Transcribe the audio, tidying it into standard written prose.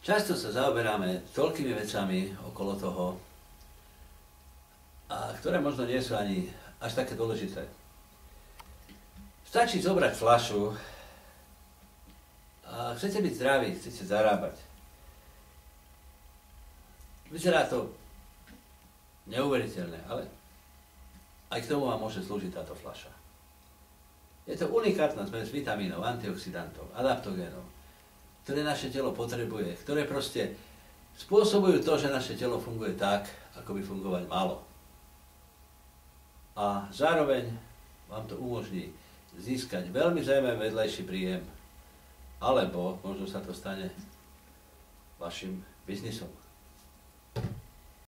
Často sa zaoberáme toľkými vecami okolo toho, a ktoré možno nie sú ani až také dôležité. Stačí zobrať fľašu a chcete byť zdraví, chcete zarábať. Vyzerá to neuveriteľné, ale aj k tomu vám môže slúžiť táto fľaša. Je to unikátna zmes vitamínov, antioxidantov, adaptogénov, ktoré naše telo potrebuje, ktoré proste spôsobujú to, že naše telo funguje tak, ako by fungovať malo. A zároveň vám to umožní získať veľmi zaujímavý vedľajší príjem, alebo možno sa to stane vašim biznisom.